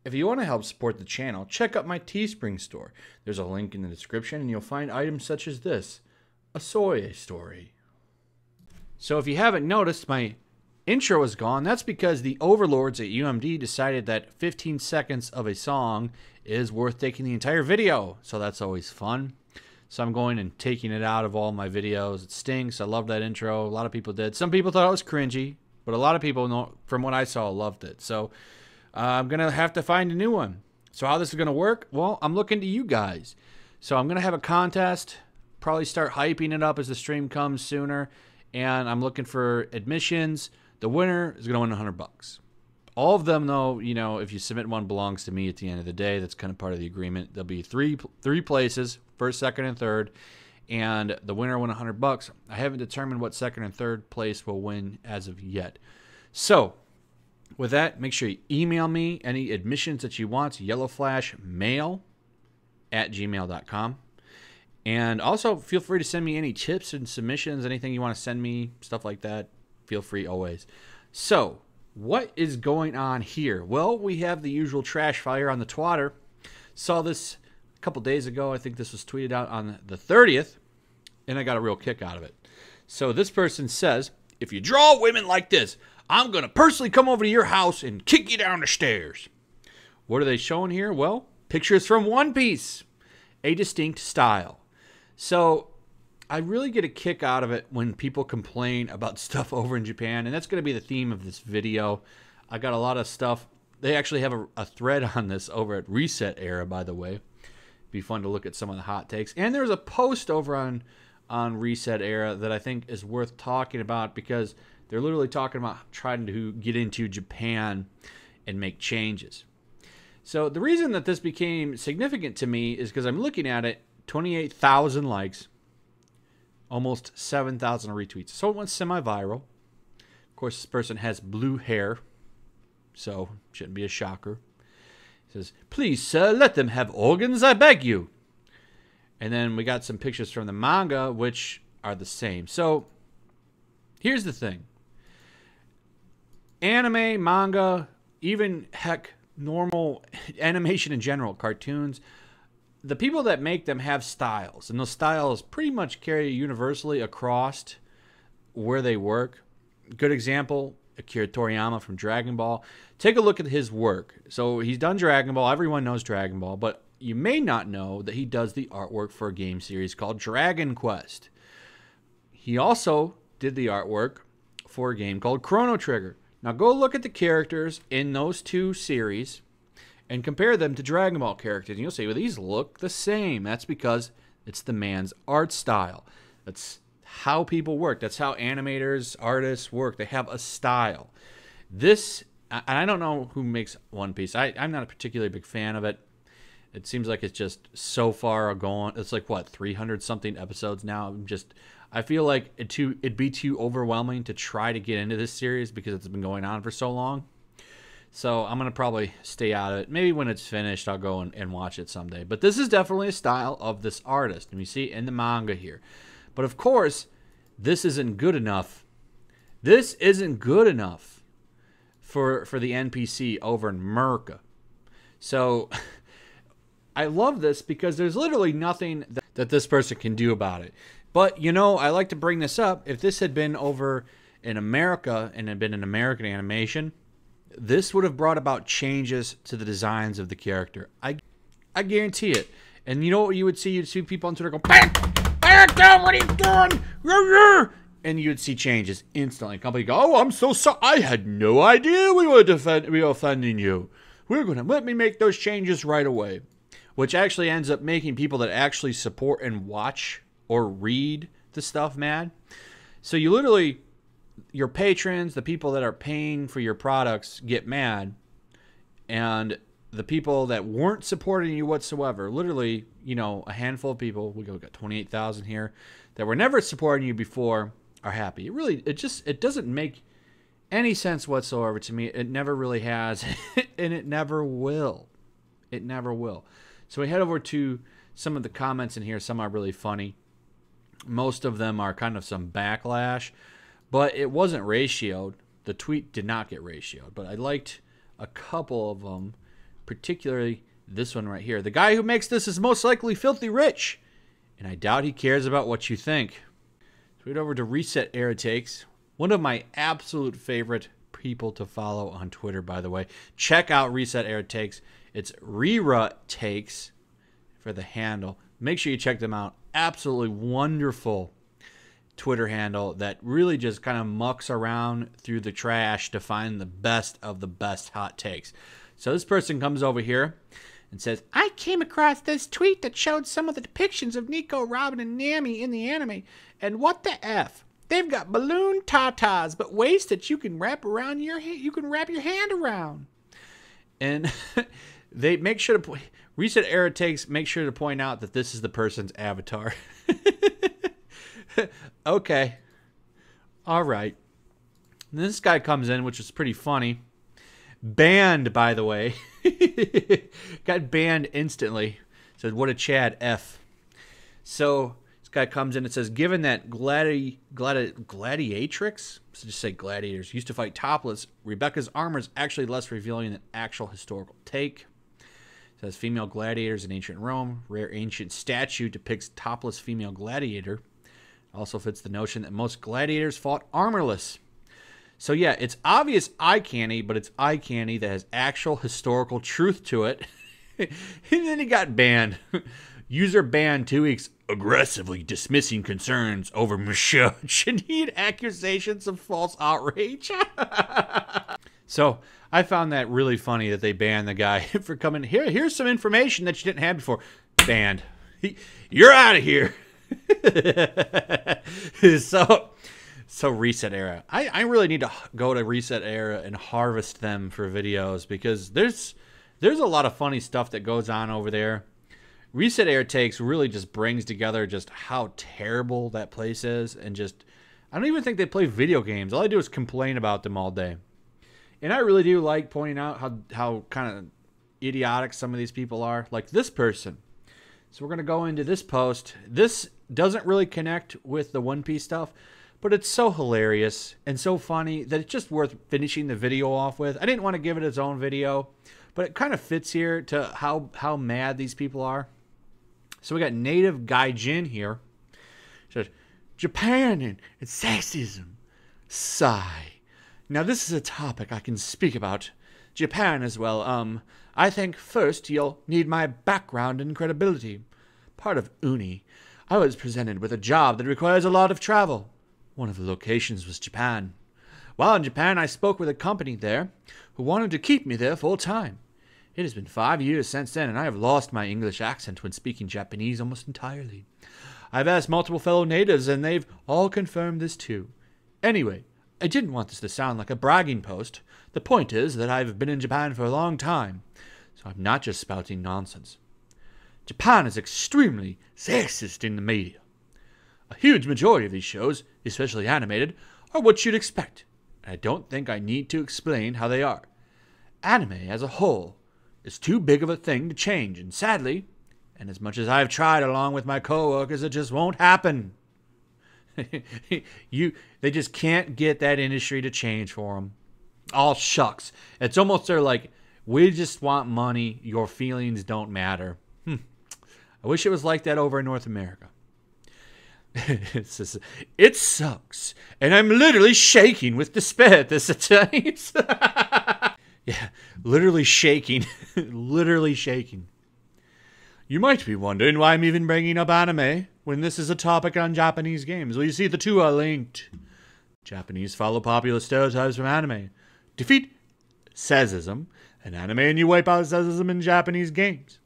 If you want to help support the channel, check out my Teespring store. There's a link in the description and you'll find items such as this, a soy story. So if you haven't noticed, my intro is gone. That's because the overlords at UMD decided that 15 seconds of a song is worth taking the entire video. So that's always fun. So I'm going and taking it out of all my videos. It stinks. I love that intro. A lot of people did. Some people thought it was cringy, but a lot of people, from what I saw, loved it. So I'm going to have to find a new one. So how this is going to work? Well, I'm looking to you guys. So I'm going to have a contest, probably start hyping it up as the stream comes sooner. And I'm looking for admissions. The winner is going to win $100. All of them, though, you know, if you submit one, belongs to me at the end of the day. That's kind of part of the agreement. There'll be three places, first, second, and third. And the winner will win $100. I haven't determined what second and third place will win as of yet. So with that, make sure you email me any admissions that you want, yellowflashmail@gmail.com. And also, feel free to send me any tips and submissions, anything you want to send me, stuff like that. Feel free always. So, what is going on here? Well, we have the usual trash fire on the twatter. Saw this a couple days ago. I think this was tweeted out on the 30th, and I got a real kick out of it. So, this person says, if you draw women like this, I'm going to personally come over to your house and kick you down the stairs. What are they showing here? Well, pictures from One Piece, a distinct style. So I really get a kick out of it when people complain about stuff over in Japan, and that's going to be the theme of this video. I got a lot of stuff. They actually have a thread on this over at Reset Era, by the way. It'd be fun to look at some of the hot takes. And there's a post over on Reset Era that I think is worth talking about because they're literally talking about trying to get into Japan and make changes. So the reason that this became significant to me is because I'm looking at it, 28,000 likes, almost 7,000 retweets. So it went semi-viral. Of course, this person has blue hair, so shouldn't be a shocker. It says, please, sir, let them have organs, I beg you. And then we got some pictures from the manga, which are the same. So here's the thing. Anime, manga, even, heck, normal animation in general, cartoons, the people that make them have styles, and those styles pretty much carry universally across where they work. Good example, Akira Toriyama from Dragon Ball. Take a look at his work. So he's done Dragon Ball. Everyone knows Dragon Ball, but you may not know that he does the artwork for a game series called Dragon Quest. He also did the artwork for a game called Chrono Trigger. Now go look at the characters in those two series and compare them to Dragon Ball characters. And you'll see, well, these look the same. That's because it's the man's art style. That's how people work. That's how animators, artists work. They have a style. This, and I don't know who makes One Piece. I'm not a particularly big fan of it. It seems like it's just so far gone. It's like, what, 300-something episodes now? I feel like it'd be too overwhelming to try to get into this series because it's been going on for so long. So I'm going to probably stay out of it. Maybe when it's finished, I'll go and watch it someday. But this is definitely a style of this artist. And we see it in the manga here. But of course, this isn't good enough. This isn't good enough for the NPC over in America. So I love this because there's literally nothing that this person can do about it. But, you know, I like to bring this up. If this had been over in America and had been an American animation, this would have brought about changes to the designs of the character. I guarantee it. And you know what you would see? You'd see people on Twitter go, back down, what are you doing? And you would see changes instantly. Company go, oh, I'm so sorry. I had no idea we were offending you. We're going to let me make those changes right away. Which actually ends up making people that actually support and watch or read the stuff mad. So you literally, your patrons, the people that are paying for your products get mad, and the people that weren't supporting you whatsoever, literally, you know, a handful of people, we got 28,000 here, that were never supporting you before are happy. It doesn't make any sense whatsoever to me. It never really has, and it never will. It never will. So we head over to some of the comments in here. Some are really funny. Most of them are kind of some backlash, but it wasn't ratioed. The tweet did not get ratioed, but I liked a couple of them particularly this one right here. The guy who makes this is most likely filthy rich, and I doubt he cares about what you think. Let's read over to Reset Era Takes. One of my absolute favorite people to follow on Twitter, by the way. Check out Reset Era Takes. It's Rera Takes for the handle. Make sure you check them out. Absolutely wonderful Twitter handle that really just kind of mucks around through the trash to find the best of the best hot takes. So this person comes over here and says, I came across this tweet that showed some of the depictions of Nico, Robin, and Nami in the anime. And what the F? They've got balloon tatas, but waist that you can wrap around your hand around. And they make sure to Reset Era Takes make sure to point out that this is the person's avatar. Okay. All right. And this guy comes in, which is pretty funny. Banned, by the way. Got banned instantly. Said, what a Chad F. So this guy comes in and says, given that gladiatrix, so just say gladiators, used to fight topless, Rebecca's armor is actually less revealing than actual historical take. It says female gladiators in ancient Rome. Rare ancient statue depicts topless female gladiator. Also fits the notion that most gladiators fought armorless. So yeah, it's obvious eye candy, but it's eye candy that has actual historical truth to it. And then he got banned. User banned 2 weeks, aggressively dismissing concerns over misogyny and accusations of false outrage. So I found that really funny that they banned the guy for coming here. Here's some information that you didn't have before. Banned. You're out of here. So Reset Era. I really need to go to Reset Era and harvest them for videos because there's a lot of funny stuff that goes on over there. Reset Era Takes really just brings together just how terrible that place is, and just I don't even think they play video games. All I do is complain about them all day. And I really do like pointing out how kind of idiotic some of these people are, like this person. So we're going to go into this post. This doesn't really connect with the One Piece stuff, but it's so hilarious and so funny that it's just worth finishing the video off with. I didn't want to give it its own video, but it kind of fits here to how mad these people are. So we got Native Gaijin here. It says, Japan and sexism. Sigh. Now this is a topic I can speak about. Japan as well. I think first you'll need my background and credibility. Part of Uni, I was presented with a job that requires a lot of travel. One of the locations was Japan. While in Japan, I spoke with a company there who wanted to keep me there full time. It has been 5 years since then, and I have lost my English accent when speaking Japanese almost entirely. I've asked multiple fellow natives, and they've all confirmed this too. Anyway, I didn't want this to sound like a bragging post. The point is that I've been in Japan for a long time, so I'm not just spouting nonsense. Japan is extremely sexist in the media. A huge majority of these shows, especially animated, are what you'd expect, and I don't think I need to explain how they are. Anime as a whole is too big of a thing to change, and sadly, and as much as I've tried along with my coworkers, it just won't happen. They just can't get that industry to change for them. All shucks. It's almost they're like, we just want money, your feelings don't matter. I wish it was like that over in North America. It sucks, and I'm literally shaking with despair at this at times. Yeah, literally shaking. Literally shaking. You might be wondering why I'm even bringing up anime when this is a topic on Japanese games. Well, you see, the two are linked. Japanese follow popular stereotypes from anime. Defeat sexism in anime, and you wipe out sexism in Japanese games.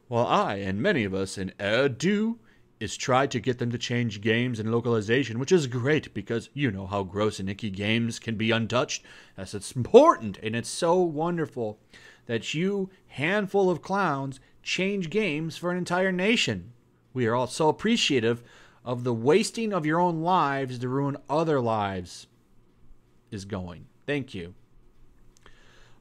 While I and many of us in Air do is try to get them to change games and localization, which is great because you know how gross and icky games can be untouched. As it's important, and it's so wonderful that you, handful of clowns, change games for an entire nation. We are all so appreciative of the wasting of your own lives to ruin other lives is going. Thank you.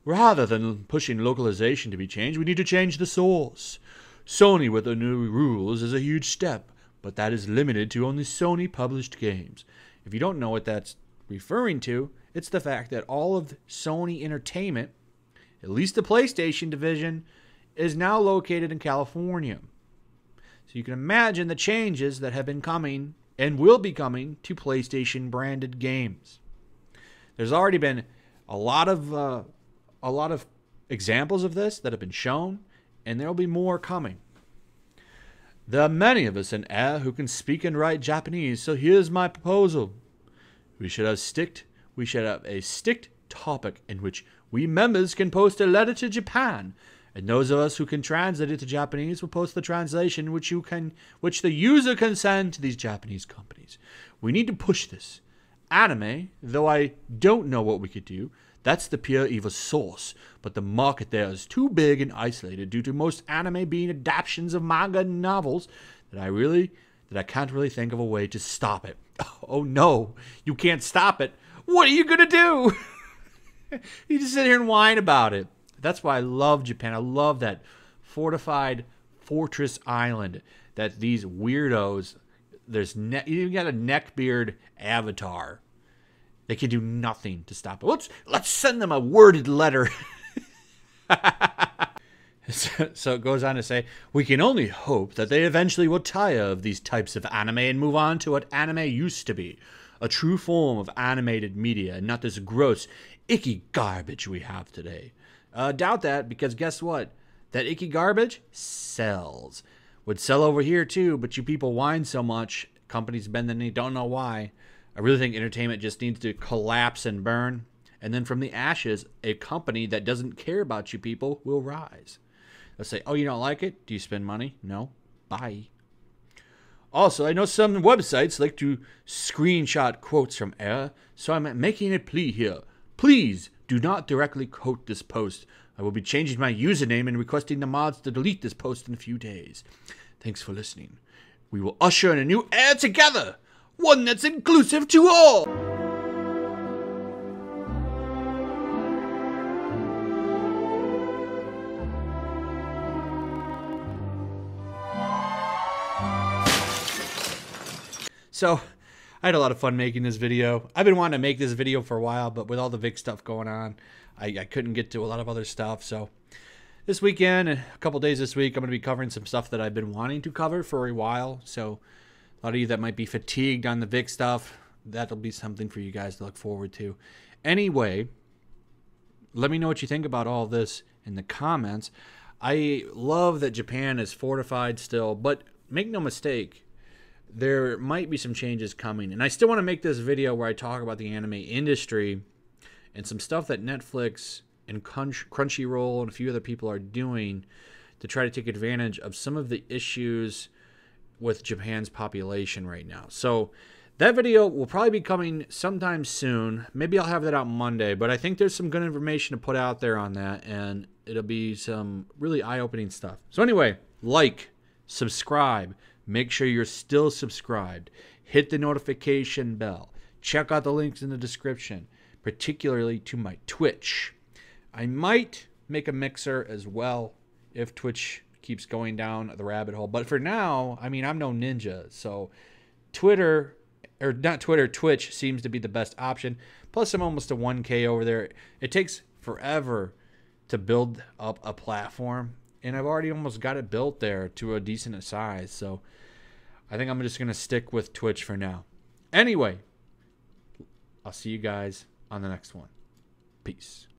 Rather than pushing localization to be changed, we need to change the source. Sony with the new rules is a huge step, but that is limited to only Sony published games. If you don't know what that's referring to, it's the fact that all of Sony Entertainment at least the PlayStation division, is now located in California. So you can imagine the changes that have been coming and will be coming to PlayStation branded games. There's already been a lot of examples of this that have been shown, and there will be more coming. There are many of us in air who can speak and write Japanese, so here's my proposal. We should have a sticked topic in which we members can post a letter to Japan, and those of us who can translate it to Japanese will post the translation which the user can send to these Japanese companies. We need to push this. Anime, though I don't know what we could do, that's the pure evil source, but the market there is too big and isolated due to most anime being adaptations of manga and novels that I can't really think of a way to stop it. Oh no, you can't stop it. What are you gonna do? You just sit here and whine about it. That's why I love Japan. I love that fortified fortress island that these weirdos, you got a neckbeard avatar. They can do nothing to stop it. Let's send them a worded letter. So it goes on to say, we can only hope that they eventually will tire of these types of anime and move on to what anime used to be. A true form of animated media and not this gross, icky garbage we have today. Doubt that, because guess what? That icky garbage sells. Would sell over here too, but you people whine so much, companies bend the knee, don't know why. I really think entertainment just needs to collapse and burn. And then from the ashes, a company that doesn't care about you people will rise. They'll say, oh, you don't like it? Do you spend money? No. Bye. Also, I know some websites like to screenshot quotes from air, so I'm making a plea here. Please do not directly quote this post. I will be changing my username and requesting the mods to delete this post in a few days. Thanks for listening. We will usher in a new era together, one that's inclusive to all. So, I had a lot of fun making this video. I've been wanting to make this video for a while, but with all the Vic stuff going on, I couldn't get to a lot of other stuff. So, this weekend and a couple days this week, I'm going to be covering some stuff that I've been wanting to cover for a while. So, a lot of you that might be fatigued on the Vic stuff, that'll be something for you guys to look forward to. Anyway, let me know what you think about all this in the comments. I love that Japan is fortified still, but make no mistake, there might be some changes coming. And I still want to make this video where I talk about the anime industry and some stuff that Netflix and Crunchyroll and a few other people are doing to try to take advantage of some of the issues with Japan's population right now. So that video will probably be coming sometime soon. Maybe I'll have that out Monday, but I think there's some good information to put out there on that, and it'll be some really eye-opening stuff. So anyway, like, subscribe, make sure you're still subscribed, hit the notification bell, check out the links in the description, particularly to my Twitch. I might make a mixer as well if Twitch keeps going down the rabbit hole. But for now, I mean, I'm no ninja. So Twitch seems to be the best option. Plus, I'm almost to 1K over there. It takes forever to build up a platform, and I've already almost got it built there to a decent size. So I think I'm just going to stick with Twitch for now. Anyway, I'll see you guys on the next one. Peace.